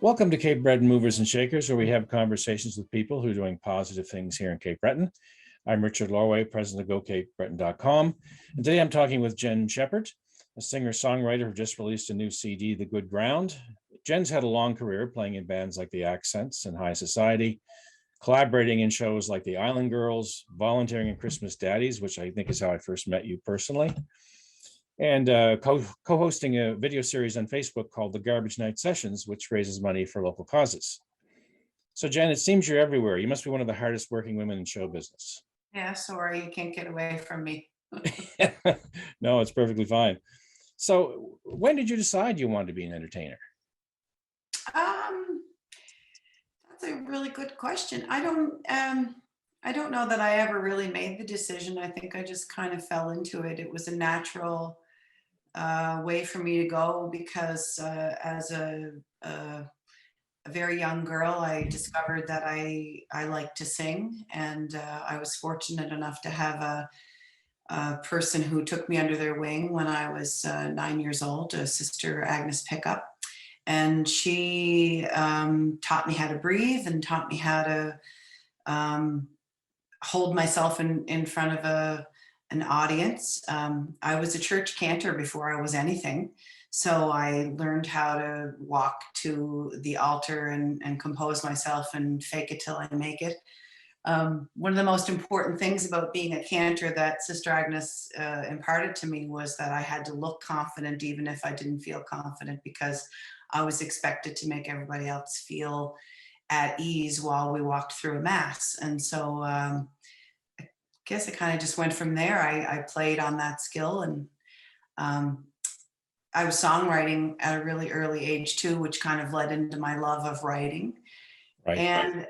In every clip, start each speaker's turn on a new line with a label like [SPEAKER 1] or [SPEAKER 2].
[SPEAKER 1] Welcome to Cape Breton Movers and Shakers, where we have conversations with people who are doing positive things here in Cape Breton. I'm Richard Lorway, president of goCapeBreton.com. And today I'm talking with Jenn Sheppard, a singer-songwriter who just released a new CD, The Good Ground. Jen's had a long career playing in bands like The Accents and High Society, collaborating in shows like The Island Girls, volunteering in Christmas Daddies, which I think is how I first met you personally, and co-hosting a video series on Facebook called The Garbage Night Sessions, which raises money for local causes. So Jenn, it seems you're everywhere. You must be one of the hardest working women in show business.
[SPEAKER 2] Yeah, sorry, you can't get away from me.
[SPEAKER 1] No, it's perfectly fine. So when did you decide you wanted to be an entertainer?
[SPEAKER 2] That's a really good question. I don't know that I ever really made the decision. I think I just kind of fell into it. It was a natural way for me to go because as a very young girl, I discovered that I liked to sing, and I was fortunate enough to have a person who took me under their wing when I was 9 years old, Sister Agnes Pickup. And she taught me how to breathe and taught me how to hold myself in front of an audience. I was a church cantor before I was anything. So I learned how to walk to the altar and compose myself and fake it till I make it. One of the most important things about being a cantor that Sister Agnes imparted to me was that I had to look confident even if I didn't feel confident, because I was expected to make everybody else feel at ease while we walked through a mass. And so I guess it kind of just went from there. I played on that skill, and I was songwriting at a really early age too, which kind of led into my love of writing.
[SPEAKER 1] Right.
[SPEAKER 2] And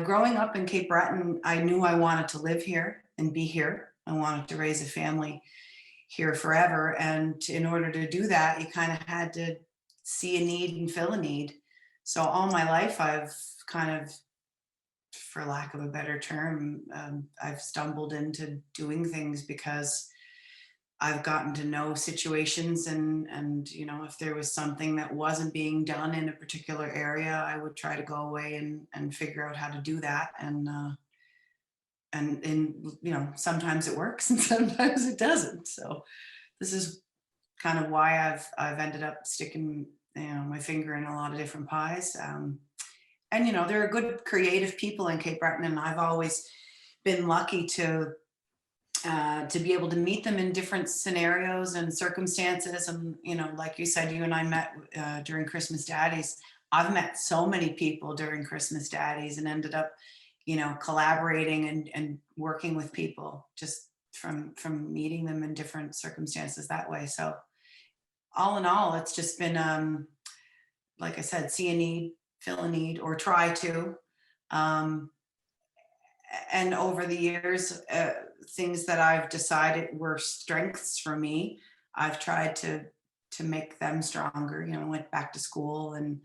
[SPEAKER 2] growing up in Cape Breton, I knew I wanted to live here and be here. I wanted to raise a family here forever. And in order to do that, you kind of had to see a need and fill a need. So all my life, I've kind of, for lack of a better term, I've stumbled into doing things because I've gotten to know situations, and you know, if there was something that wasn't being done in a particular area, I would try to go away and figure out how to do that. And you know, sometimes it works and sometimes it doesn't. So this is kind of why I've ended up sticking, you know, my finger in a lot of different pies. And you know, there are good creative people in Cape Breton, and I've always been lucky to be able to meet them in different scenarios and circumstances. And you know, like you said, you and I met during Christmas Daddies. I've met so many people during Christmas Daddies and ended up, you know, collaborating and working with people just from meeting them in different circumstances that way. So all in all, it's just been, like I said, see a need, fill a need, or try to. And over the years, things that I've decided were strengths for me, I've tried to make them stronger. You know, I went back to school and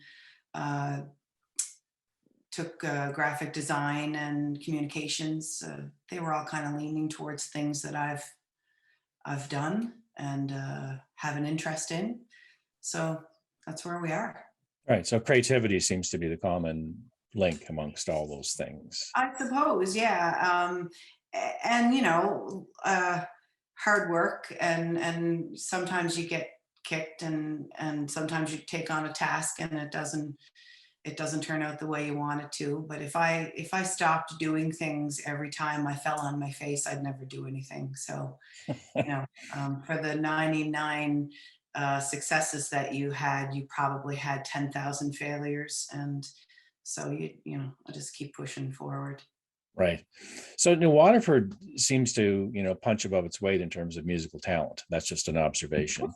[SPEAKER 2] took graphic design and communications. They were all kind of leaning towards things that I've done and have an interest in. So that's where we are.
[SPEAKER 1] Right. So creativity seems to be the common link amongst all those things.
[SPEAKER 2] I suppose, yeah. And you know, hard work, and sometimes you get kicked, and sometimes you take on a task and it doesn't turn out the way you want it to. But if I stopped doing things every time I fell on my face, I'd never do anything. So, you know, for the 99 successes that you had, you probably had 10,000 failures. And so you know, I just keep pushing forward.
[SPEAKER 1] Right. So New Waterford seems to, you know, punch above its weight in terms of musical talent. That's just an observation,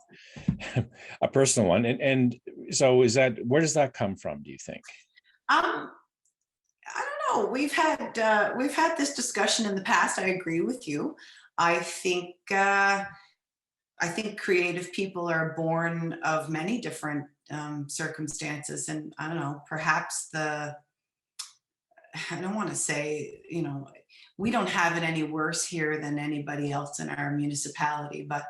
[SPEAKER 1] a personal one. And so where does that come from, do you think?
[SPEAKER 2] I don't know. We've had this discussion in the past. I agree with you. I think creative people are born of many different circumstances, and I don't know, perhaps I don't want to say, you know, we don't have it any worse here than anybody else in our municipality, but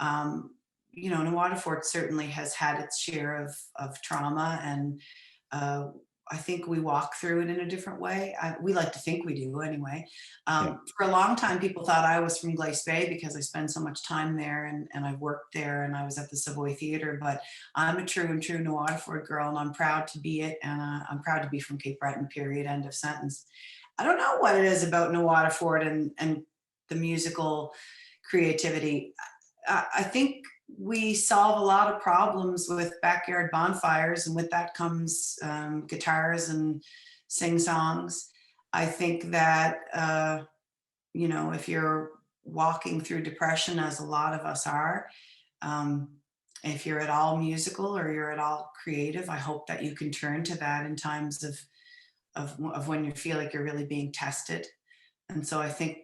[SPEAKER 2] New Waterford certainly has had its share of trauma, and uh, I think we walk through it in a different way. We like to think we do anyway.
[SPEAKER 1] Yeah.
[SPEAKER 2] For a long time, people thought I was from Glace Bay because I spend so much time there, and I've worked there, and I was at the Savoy Theatre, but I'm a true New Waterford girl, and I'm proud to be it, and I'm proud to be from Cape Breton, period, end of sentence. I don't know what it is about New Waterford and the musical creativity. I think we solve a lot of problems with backyard bonfires, and with that comes guitars and sing songs. I think that, if you're walking through depression, as a lot of us are, um, if you're at all musical or you're at all creative, I hope that you can turn to that in times of when you feel like you're really being tested. And so I think,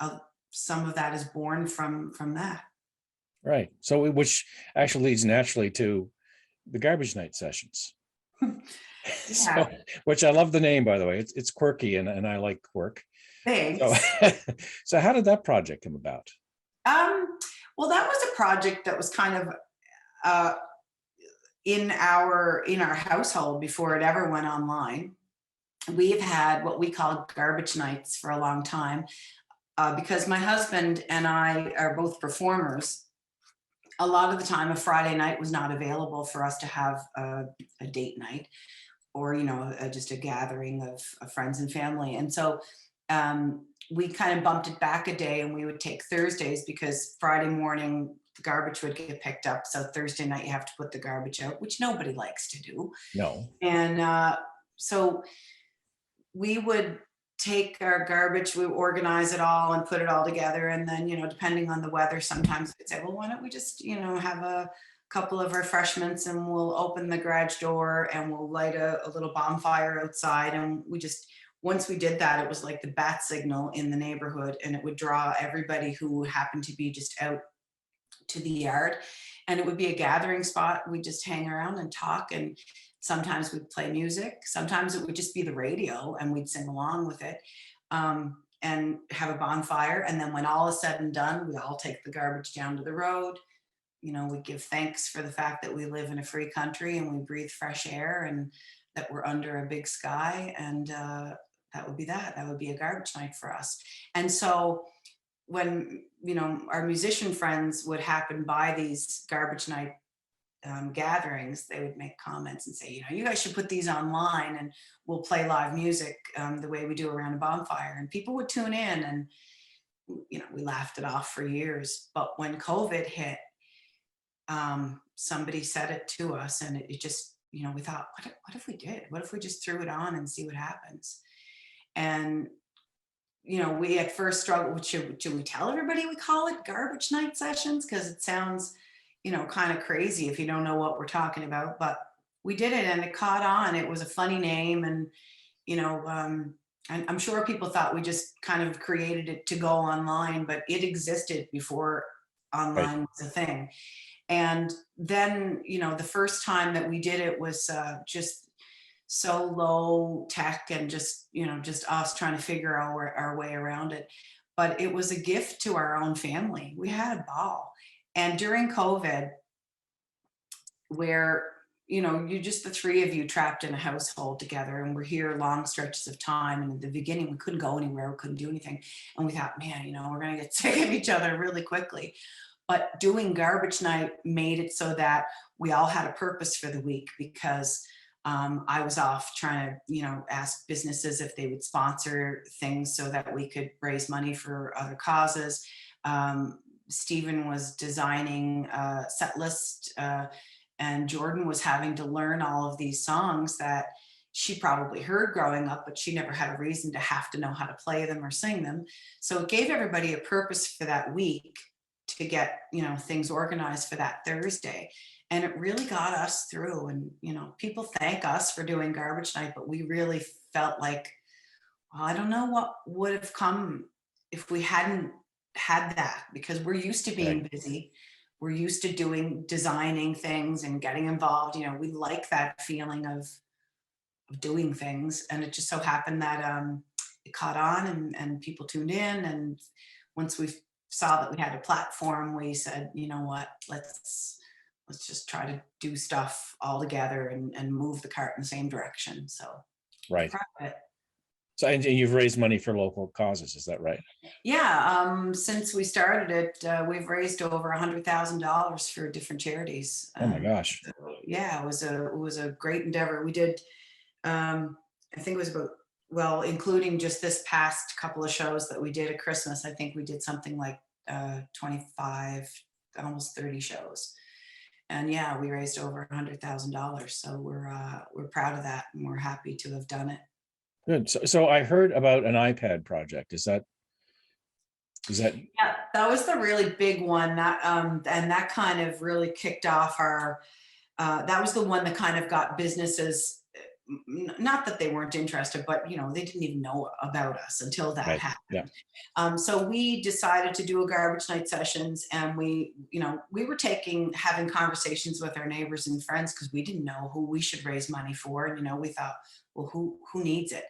[SPEAKER 2] uh, some of that is born from that.
[SPEAKER 1] Right. So, which actually leads naturally to the garbage night sessions.
[SPEAKER 2] Yeah,
[SPEAKER 1] So, which I love the name, by the way. It's quirky, and I like quirk. So,
[SPEAKER 2] thanks.
[SPEAKER 1] so how did that project come about?
[SPEAKER 2] Well, that was a project that was kind of uh, in our household before it ever went online. We've had what we call garbage nights for a long time, because my husband and I are both performers. A lot of the time, a Friday night was not available for us to have a date night, or just a gathering of friends and family. And so we kind of bumped it back a day, and we would take Thursdays, because Friday morning the garbage would get picked up, so Thursday night you have to put the garbage out, which nobody likes to do.
[SPEAKER 1] No.
[SPEAKER 2] And so we would take our garbage, we organize it all and put it all together, and then, depending on the weather, sometimes we'd say, well, why don't we just, have a couple of refreshments, and we'll open the garage door and we'll light a little bonfire outside. And once we did that, it was like the bat signal in the neighborhood, and it would draw everybody who happened to be just out to the yard, and it would be a gathering spot. We'd just hang around and talk, and sometimes we'd play music, sometimes it would just be the radio and we'd sing along with it, and have a bonfire. And then when all is said and done, we all take the garbage down to the road. We give thanks for the fact that we live in a free country and we breathe fresh air, and that we're under a big sky. And that would be a garbage night for us. And so when, our musician friends would happen by these garbage night gatherings, they would make comments and say, you guys should put these online, and we'll play live music the way we do around a bonfire. And people would tune in, and, we laughed it off for years. But when COVID hit, somebody said it to us, and it just, we thought, what if we did? What if we just threw it on and see what happens? And we at first struggled. Should we tell everybody we call it garbage night sessions? Because it sounds, kind of crazy if you don't know what we're talking about. But we did it, and it caught on. It was a funny name, and I'm sure people thought we just kind of created it to go online, but it existed before
[SPEAKER 1] Right.
[SPEAKER 2] online was a thing. And then, the first time that we did it was just so low tech, and just, just us trying to figure out our way around it. But it was a gift to our own family. We had a ball. And during COVID, where, you're just the three of you trapped in a household together, and we're here long stretches of time. And in the beginning, we couldn't go anywhere, we couldn't do anything. And we thought, man, we're going to get sick of each other really quickly. But doing garbage night made it so that we all had a purpose for the week, because I was off trying to, ask businesses if they would sponsor things so that we could raise money for other causes. Stephen was designing a set list, and Jordan was having to learn all of these songs that she probably heard growing up, but she never had a reason to have to know how to play them or sing them. So it gave everybody a purpose for that week to get, things organized for that Thursday. And it really got us through. And, people thank us for doing garbage night, but we really felt like, well, I don't know what would have come if we hadn't had that, because we're used to being
[SPEAKER 1] Right.
[SPEAKER 2] busy. We're used to designing things and getting involved. We like that feeling of doing things. And it just so happened that it caught on, and people tuned in. And once we saw that we had a platform, we said, you know what, let's just try to do stuff all together and move the cart in the same direction. So
[SPEAKER 1] Right.
[SPEAKER 2] proud of it.
[SPEAKER 1] So, and you've raised money for local causes, is that right?
[SPEAKER 2] Yeah, since we started it, we've raised over $100,000 for different charities.
[SPEAKER 1] Oh my gosh.
[SPEAKER 2] So, yeah, it was a great endeavor. We did, I think it was about, well, including just this past couple of shows that we did at Christmas, I think we did something like 25, almost 30 shows. And yeah, we raised over $100,000. So we're proud of that, and we're happy to have done it.
[SPEAKER 1] Good. So I heard about an iPad project. Is that?
[SPEAKER 2] Yeah, that was the really big one. That and that kind of really kicked off our. That was the one that kind of got businesses. Not that they weren't interested, but they didn't even know about us until that
[SPEAKER 1] Right.
[SPEAKER 2] happened.
[SPEAKER 1] Yeah.
[SPEAKER 2] So we decided to do a garbage night sessions, and we were having conversations with our neighbors and friends because we didn't know who we should raise money for. And we thought, well, who needs it?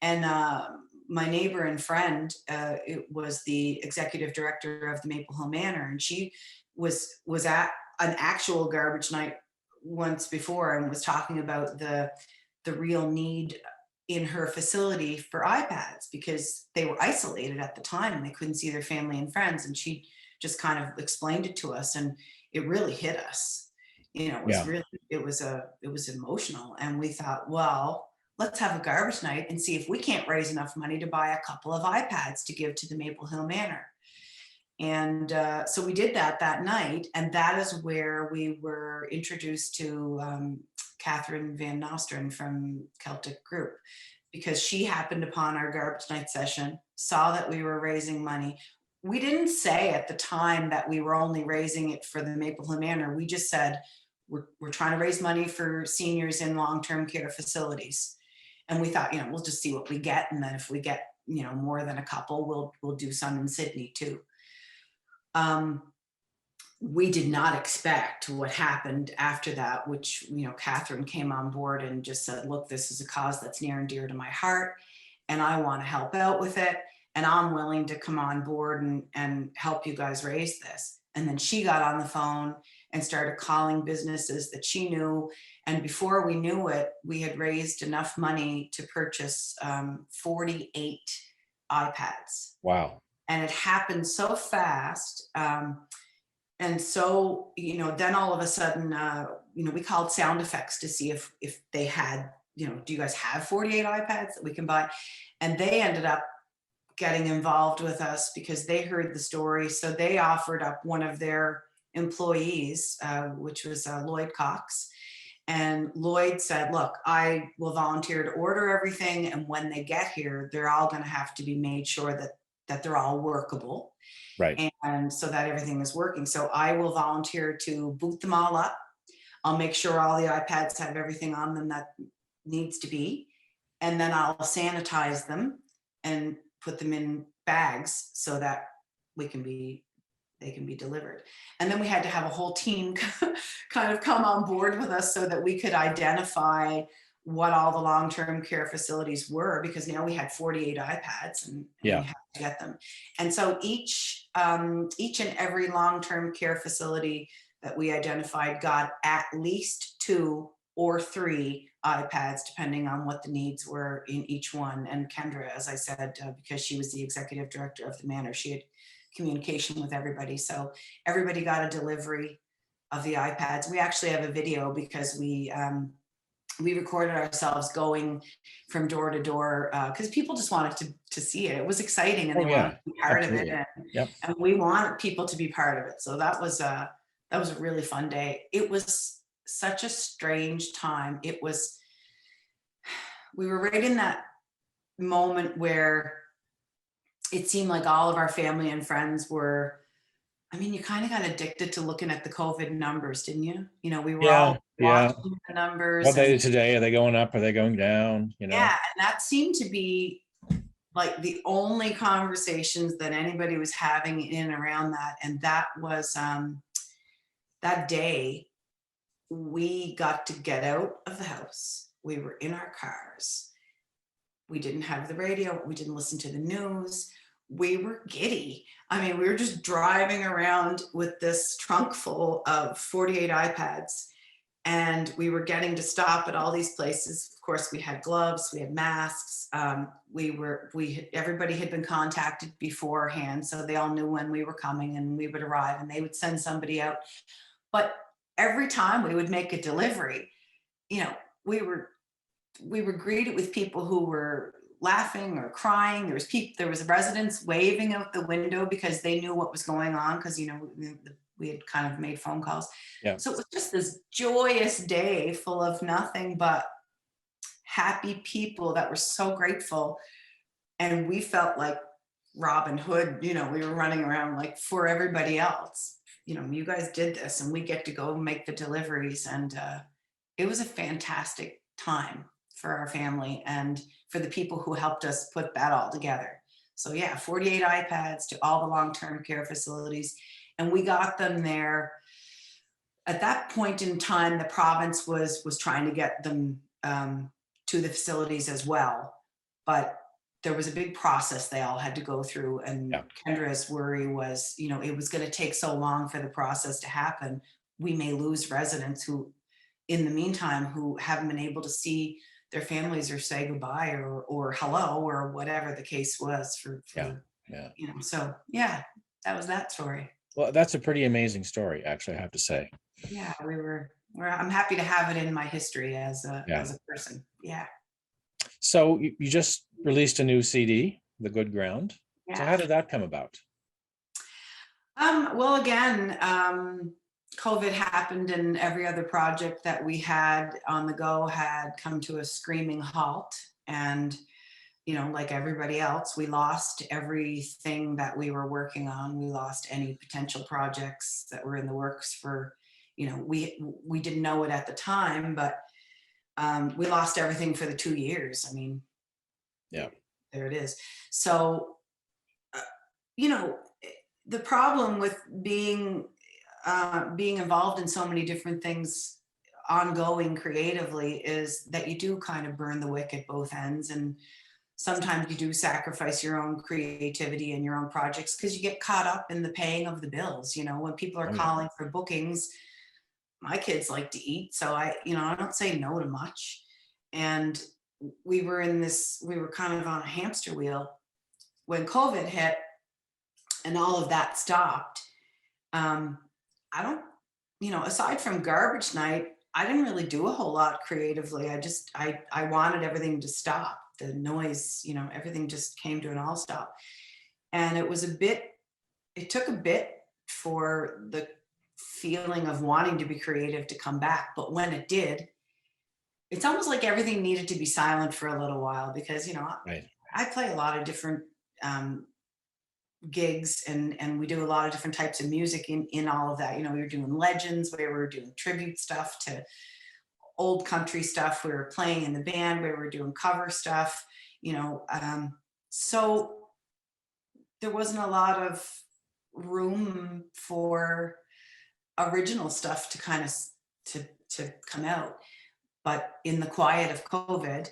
[SPEAKER 2] And my neighbor and friend, it was the executive director of the Maple Hill Manor, and she was at an actual garbage night once before and was talking about the real need in her facility for iPads because they were isolated at the time and they couldn't see their family and friends. And she just kind of explained it to us, and it really hit us. It was really, it was emotional. And we thought, well, let's have a garbage night and see if we can't raise enough money to buy a couple of iPads to give to the Maple Hill Manor. And so we did that night, and that is where we were introduced to Catherine Van Nosteren from Celtic Group, because she happened upon our garbage night session, saw that we were raising money. We didn't say at the time that we were only raising it for the Maple Hill Manor. We just said, we're trying to raise money for seniors in long-term care facilities. And we thought, we'll just see what we get. And then if we get, more than a couple, we'll do some in Sydney too. We did not expect what happened after that, which, Catherine came on board and just said, look, this is a cause that's near and dear to my heart, and I want to help out with it. And I'm willing to come on board and help you guys raise this. And then she got on the phone and started calling businesses that she knew. And before we knew it, we had raised enough money to purchase 48 iPads.
[SPEAKER 1] Wow.
[SPEAKER 2] And it happened so fast. And so, then all of a sudden, we called Sound Effects to see if they had, do you guys have 48 iPads that we can buy? And they ended up getting involved with us because they heard the story. So they offered up one of their employees, which was Lloyd Cox. And Lloyd said, look, I will volunteer to order everything. And when they get here, they're all going to have to be made sure that they're all workable.
[SPEAKER 1] Right.
[SPEAKER 2] And so that everything is working. So I will volunteer to boot them all up. I'll make sure all the iPads have everything on them that needs to be. And then I'll sanitize them and put them in bags so that they can be delivered. And then we had to have a whole team kind of come on board with us so that we could identify what all the long-term care facilities were, because we had 48 iPads and we had to get them. And so each and every long-term care facility that we identified got at least 2 or 3 iPads, depending on what the needs were in each one. And Kendra, as I said, because she was the executive director of the manor, she had communication with everybody. So everybody got a delivery of the iPads. We actually have a video because we recorded ourselves going from door to door because people just wanted to see it. It was exciting, and they wanted to be part of it. And we want people to be part of it. So that was a really fun day. It was such a strange time. We were right in that moment where it seemed like all of our family and friends were, you kind of got addicted to looking at the COVID numbers, didn't you? We were all watching the numbers.
[SPEAKER 1] What they today? Are they going up? Are they going down?
[SPEAKER 2] Yeah, and that seemed to be like the only conversations that anybody was having in and around that. And that was that day we got to get out of the house. We were in our cars. We didn't have the radio. We didn't listen to the news. we were giddy. I mean, we were just driving around with this trunk full of 48 iPads, and we were getting to stop at all these places. Of course, we had gloves, we had masks. Everybody had been contacted beforehand, so they all knew when we were coming and we would arrive, and they would send somebody out. But every time we would make a delivery, you know, we were greeted with people who were laughing or crying. There was residents waving out the window because they knew what was going on, because we had kind of made phone calls.
[SPEAKER 1] Yeah.
[SPEAKER 2] So it was just this joyous day full of nothing but happy people that were so grateful. And we felt like Robin Hood, we were running around like for everybody else. You guys did this and we get to go make the deliveries. And it was a fantastic time for our family and for the people who helped us put that all together. So yeah, 48 iPads to all the long-term care facilities. And we got them there. At that point in time, the province was trying to get them to the facilities as well. But there was a big process they all had to go through. And
[SPEAKER 1] Yeah.
[SPEAKER 2] Kendra's worry was, it was going to take so long for the process to happen. We may lose residents who, in the meantime, who haven't been able to see their families or say goodbye or hello or whatever the case was for
[SPEAKER 1] Yeah.
[SPEAKER 2] So yeah, that was that story.
[SPEAKER 1] Well, that's a pretty amazing story, actually, I have to say.
[SPEAKER 2] Yeah, I'm happy to have it in my history as a person. Yeah.
[SPEAKER 1] So you just released a new CD, The Good Ground.
[SPEAKER 2] Yeah.
[SPEAKER 1] So how did that come about?
[SPEAKER 2] Well, again, COVID happened and every other project that we had on the go had come to a screaming halt. And, like everybody else, we lost everything that we were working on. We lost any potential projects that were in the works for, we didn't know it at the time, but we lost everything for the 2 years. I mean,
[SPEAKER 1] yeah,
[SPEAKER 2] there it is. So, the problem with being involved in so many different things ongoing creatively is that you do kind of burn the wick at both ends. And sometimes you do sacrifice your own creativity and your own projects because you get caught up in the paying of the bills. When people are calling for bookings, my kids like to eat. So I don't say no to much. And we were kind of on a hamster wheel when COVID hit and all of that stopped. I don't, aside from garbage night, I didn't really do a whole lot creatively. I wanted everything to stop. The noise, everything just came to an all stop. And it took a bit for the feeling of wanting to be creative to come back. But when it did, it's almost like everything needed to be silent for a little while because,
[SPEAKER 1] right.
[SPEAKER 2] I play a lot of different gigs and we do a lot of different types of music in all of that. We were doing legends, we were doing tribute stuff to old country stuff. We were playing in the band, we were doing cover stuff, so there wasn't a lot of room for original stuff to kind of to come out. But in the quiet of COVID,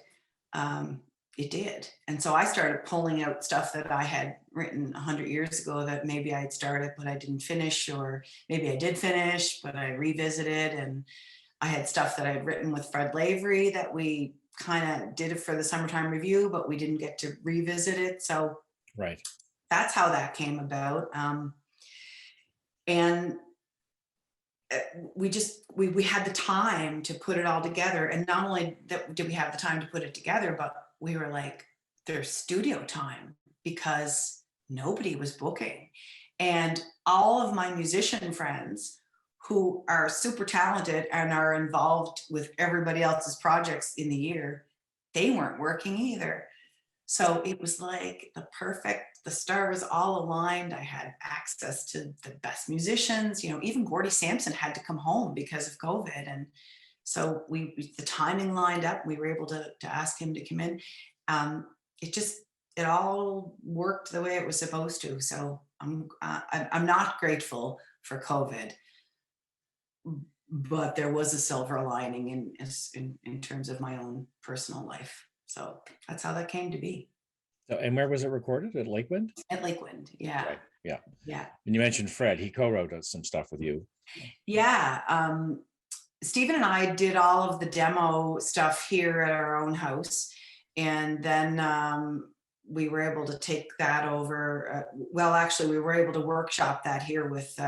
[SPEAKER 2] it did. And so I started pulling out stuff that I had written 100 years ago that maybe I had started, but I didn't finish, or maybe I did finish, but I revisited. And I had stuff that I had written with Fred Lavery that we kind of did it for the summertime review, but we didn't get to revisit it. So
[SPEAKER 1] right.
[SPEAKER 2] That's how that came about. And we had the time to put it all together. And not only did we have the time to put it together, but we were like, there's studio time because nobody was booking. And all of my musician friends who are super talented and are involved with everybody else's projects in the year, they weren't working either. So it was like the stars all aligned. I had access to the best musicians, even Gordy Sampson had to come home because of COVID. And so the timing lined up. We were able to ask him to come in. It all worked the way it was supposed to. So I'm not grateful for COVID, but there was a silver lining in terms of my own personal life. So that's how that came to be.
[SPEAKER 1] So, and where was it recorded? At Lakewind?
[SPEAKER 2] At Lakewind. Yeah.
[SPEAKER 1] Right. Yeah.
[SPEAKER 2] Yeah.
[SPEAKER 1] And you mentioned Fred. He co-wrote some stuff with you.
[SPEAKER 2] Yeah. Stephen and I did all of the demo stuff here at our own house. And then we were able to take that over. Well, actually, we were able to workshop that here with,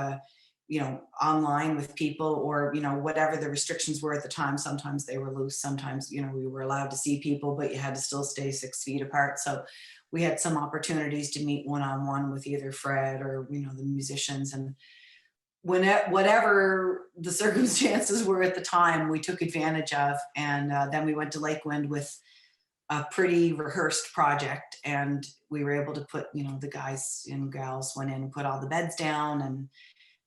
[SPEAKER 2] online with people, or, whatever the restrictions were at the time. Sometimes they were loose. Sometimes, we were allowed to see people, but you had to still stay 6 feet apart. So we had some opportunities to meet one-on-one with either Fred or, the musicians. And whatever the circumstances were at the time, we took advantage of. And then we went to Lakewind with a pretty rehearsed project, and we were able to put, the guys and gals went in and put all the beds down,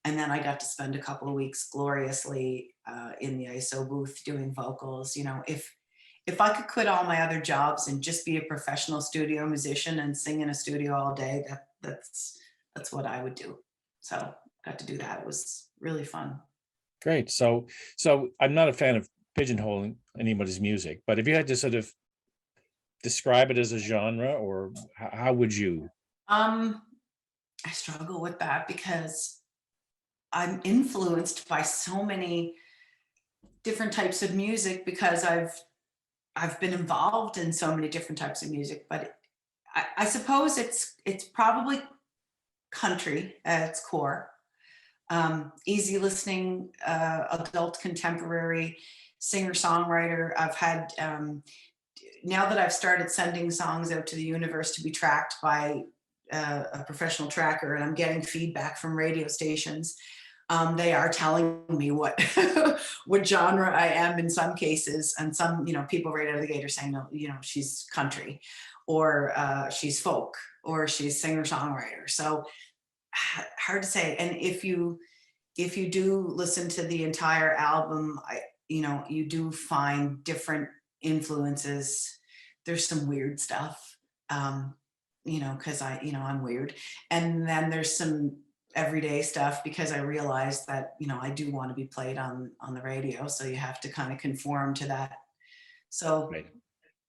[SPEAKER 2] and then I got to spend a couple of weeks gloriously in the ISO booth doing vocals. If I could quit all my other jobs and just be a professional studio musician and sing in a studio all day, that's what I would do. So got to do that. It was really fun.
[SPEAKER 1] Great. So I'm not a fan of pigeonholing anybody's music, but if you had to sort of describe it as a genre, or how would you?
[SPEAKER 2] I struggle with that because I'm influenced by so many different types of music, because I've been involved in so many different types of music. But I suppose it's probably country at its core. Easy listening, adult contemporary, singer-songwriter. I've had, now that I've started sending songs out to the universe to be tracked by a professional tracker, and I'm getting feedback from radio stations, they are telling me what what genre I am in some cases. And some, people right out of the gate are saying, no, she's country, or she's folk, or she's singer-songwriter. So hard to say. And if you do listen to the entire album, you do find different influences. There's some weird stuff, because I'm weird. And then there's some everyday stuff, because I realized that, I do want to be played on the radio. So you have to kind of conform to that. So
[SPEAKER 1] Right.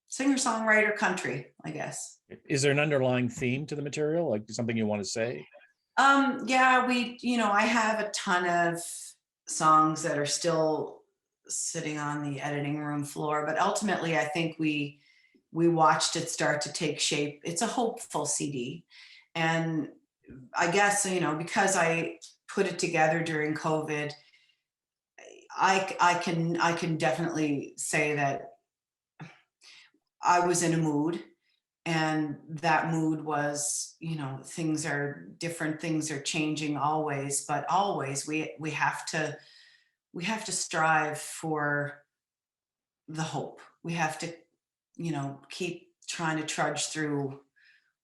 [SPEAKER 2] Singer-songwriter, country, I guess.
[SPEAKER 1] Is there an underlying theme to the material, like something you want to say?
[SPEAKER 2] Yeah, I have a ton of songs that are still sitting on the editing room floor, but ultimately I think we watched it start to take shape. It's a hopeful CD. And I guess, because I put it together during COVID, I can definitely say that I was in a mood. And that mood was, things are different, things are changing always, but always we have to strive for the hope. We have to, keep trying to trudge through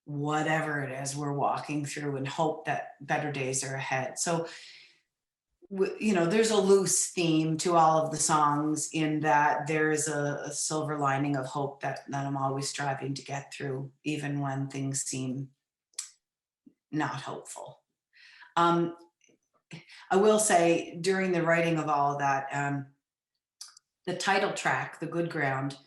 [SPEAKER 2] whatever it is we're walking through, and hope that better days are ahead. So, there's a loose theme to all of the songs, in that there is a silver lining of hope that I'm always striving to get through, even when things seem not hopeful. I will say, during the writing of all of that, the title track, The Good Ground,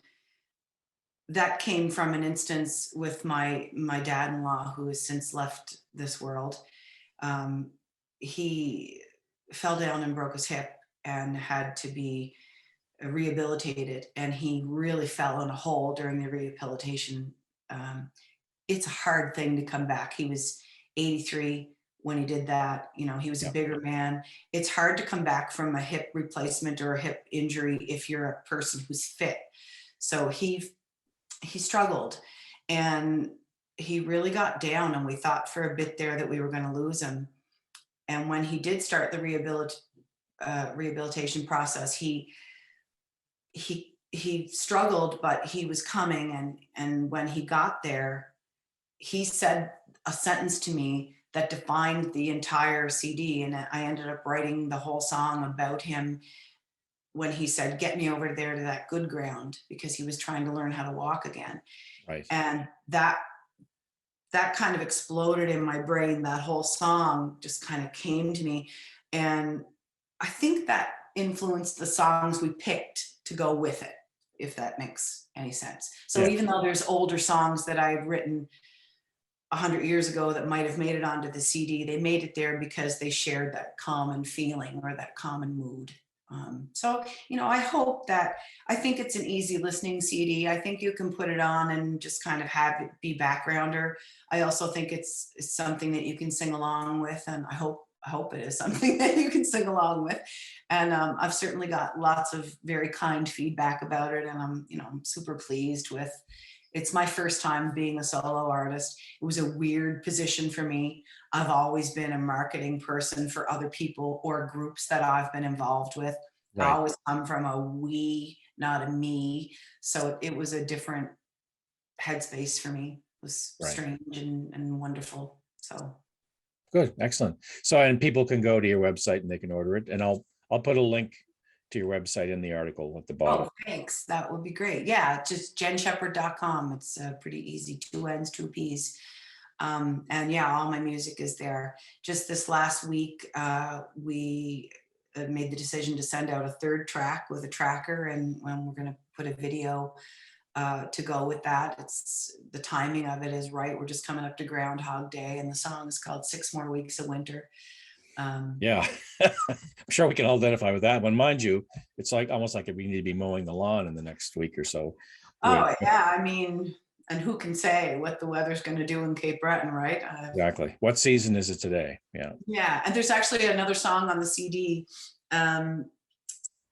[SPEAKER 2] that came from an instance with my dad-in-law, who has since left this world. He fell down and broke his hip and had to be rehabilitated, and he really fell in a hole during the rehabilitation. It's a hard thing to come back. He was 83 when he did that. He was a bigger man. It's hard to come back from a hip replacement or a hip injury if you're a person who's fit. So he struggled, and he really got down, and we thought for a bit there that we were going to lose him. And when he did start the rehabilitation process, he struggled, but he was coming. And when he got there, he said a sentence to me that defined the entire CD. And I ended up writing the whole song about him, when he said, "Get me over there to that good ground," because he was trying to learn how to walk again.
[SPEAKER 1] Right.
[SPEAKER 2] And that kind of exploded in my brain. That whole song just kind of came to me. And I think that influenced the songs we picked to go with it, if that makes any sense. So even though there's older songs that I've written 100 years ago that might have made it onto the CD. They made it there because they shared that common feeling or that common mood. So, I hope that, I think it's an easy listening CD. I think you can put it on and just kind of have it be backgrounder. I also think it's something that you can sing along with, and I hope it is something that you can sing along with. And I've certainly got lots of very kind feedback about it, and I'm super pleased with. It's my first time being a solo artist. It was a weird position for me. I've always been a marketing person for other people or groups that I've been involved with. I
[SPEAKER 1] Right.
[SPEAKER 2] always come from a we, not a me. So it was a different headspace for me. It was
[SPEAKER 1] Right.
[SPEAKER 2] strange and wonderful. So
[SPEAKER 1] Good. Excellent. So, and people can go to your website and they can order it. And I'll put a link to your website in the article at the bottom.
[SPEAKER 2] oh, thanks. That would be great. Yeah, just JennSheppard.com. It's pretty easy. 2 N's, 2 P's. And yeah, all my music is there. Just this last week, we made the decision to send out a third track with a tracker, and when we're going to put a video to go with that. It's the timing of it is right. We're just coming up to Groundhog Day, and the song is called 6 More Weeks of Winter.
[SPEAKER 1] Yeah. I'm sure we can all identify with that one. Mind you, it's like almost like we need to be mowing the lawn in the next week or so.
[SPEAKER 2] Oh yeah, I mean, and who can say what the weather's going to do in Cape Breton, right?
[SPEAKER 1] Exactly. What season is it today? Yeah.
[SPEAKER 2] Yeah, and there's actually another song on the CD.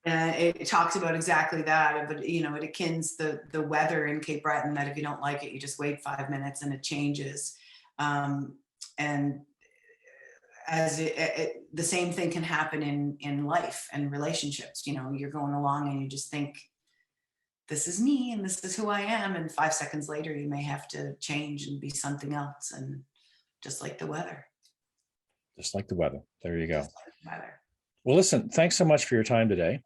[SPEAKER 2] It talks about exactly that, but it akins the weather in Cape Breton, that if you don't like it, you just wait 5 minutes and it changes. And as the same thing can happen in life and relationships. You're going along and you just think, this is me and this is who I am, and 5 seconds later you may have to change and be something else. And just like the weather.
[SPEAKER 1] Just like the weather. There you go.
[SPEAKER 2] Just like the weather.
[SPEAKER 1] Well, listen, thanks so much for your time today.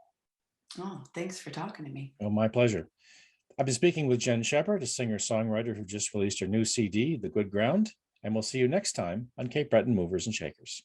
[SPEAKER 2] Oh, thanks for talking to me.
[SPEAKER 1] Oh, my pleasure. I've been speaking with Jenn Sheppard, a singer-songwriter who just released her new CD, The Good Ground, and we'll see you next time on Cape Breton Movers and Shakers.